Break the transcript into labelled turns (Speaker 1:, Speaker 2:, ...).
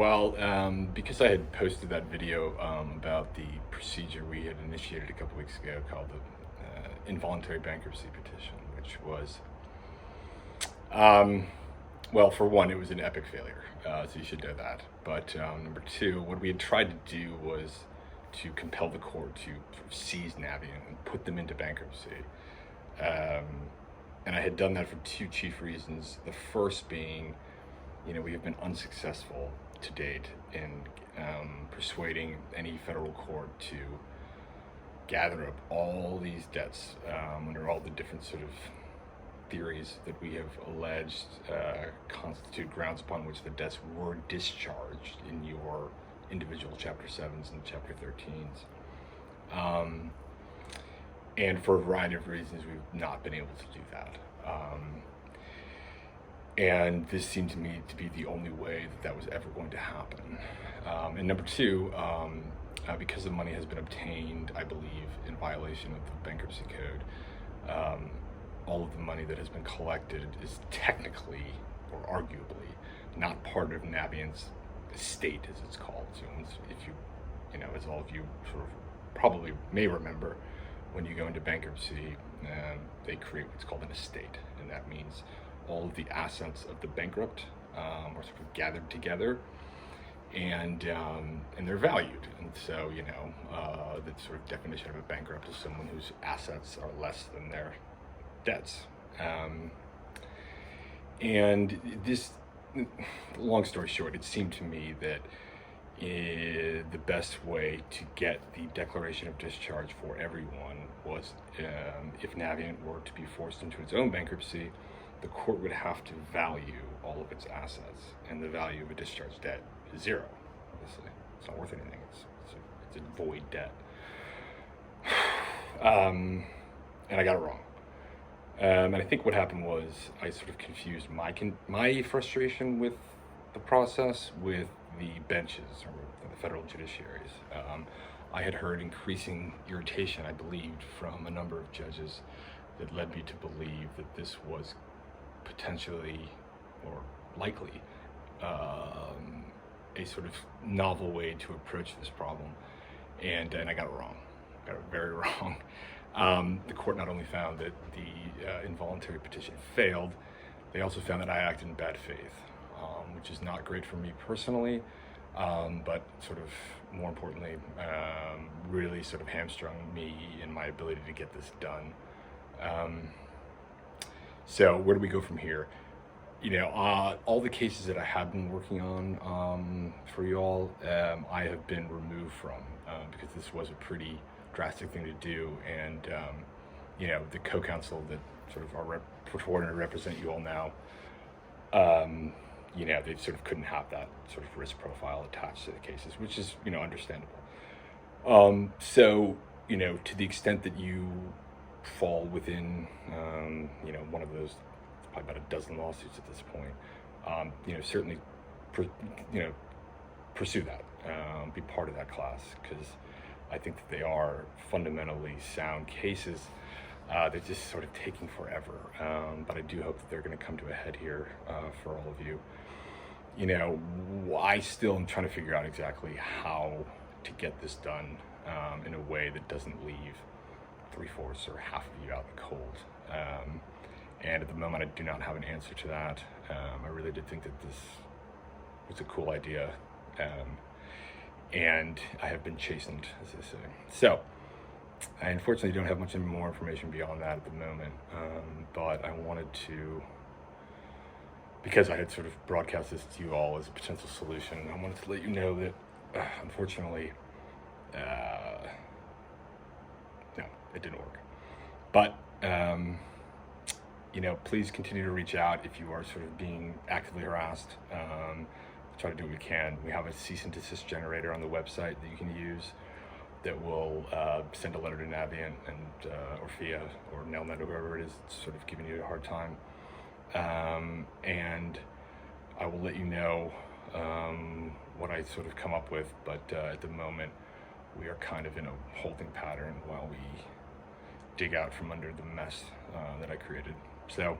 Speaker 1: Well, because I had posted that video about the procedure we had initiated a couple weeks ago called the involuntary bankruptcy petition, which was, well, for one, it was an epic failure, so you should know that. But number two, what we had tried to do was to compel the court to sort of seize Navient and put them into bankruptcy. Um, and I had done that for two chief reasons. The first being, we have been unsuccessful to date in persuading any federal court to gather up all these debts under all the different sort of theories that we have alleged constitute grounds upon which the debts were discharged in your individual Chapter 7s and Chapter 13s. And for a variety of reasons, we've not been able to do that. And this seemed to me to be the only way that was ever going to happen. And number two, because the money has been obtained, I believe, in violation of the bankruptcy code, all of the money that has been collected is technically, or arguably, not part of Navient's estate, as it's called. So if you, as all of you sort of probably may remember, when you go into bankruptcy, they create what's called an estate, and that means all of the assets of the bankrupt are sort of gathered together, and they're valued. And so, the sort of definition of a bankrupt is someone whose assets are less than their debts. And this, long story short, it seemed to me that the best way to get the declaration of discharge for everyone was, if Navient were to be forced into its own bankruptcy, the court would have to value all of its assets, and the value of a discharged debt is zero. Obviously, it's not worth anything. It's a void debt. And I got it wrong. And I think what happened was I sort of confused my frustration with the process with the benches or the federal judiciaries. I had heard increasing irritation, I believed, from a number of judges that led me to believe that this was potentially or likely a sort of novel way to approach this problem, and I got it wrong. Got it very wrong. The court not only found that the involuntary petition failed, they also found that I acted in bad faith, which is not great for me personally, but sort of more importantly, really sort of hamstrung me in my ability to get this done. So where do we go from here? All the cases that I have been working on for you all, I have been removed from because this was a pretty drastic thing to do, and the co-counsel that sort of are purporting to represent you all now, they sort of couldn't have that sort of risk profile attached to the cases, which is understandable. So to the extent that you fall within one of those, probably about a dozen lawsuits at this point, certainly pursue that, be part of that class, because I think that they are fundamentally sound cases. They're just sort of taking forever, but I do hope that they're going to come to a head here for all of you. I still am trying to figure out exactly how to get this done in a way that doesn't leave 3/4 or half of you out in the cold. And at the moment, I do not have an answer to that. I really did think that this was a cool idea. And I have been chastened, as they say. So, I unfortunately don't have much more information beyond that at the moment, but I wanted to, because I had sort of broadcast this to you all as a potential solution, I wanted to let you know that, unfortunately, no, it didn't work. But, please continue to reach out if you are sort of being actively harassed. Try to do what we can. We have a cease and desist generator on the website that you can use that will send a letter to Navient and or FIA or Nelnet or whoever it is sort of giving you a hard time. And I will let you know what I sort of come up with, but at the moment we are kind of in a holding pattern while we dig out from under the mess that I created. So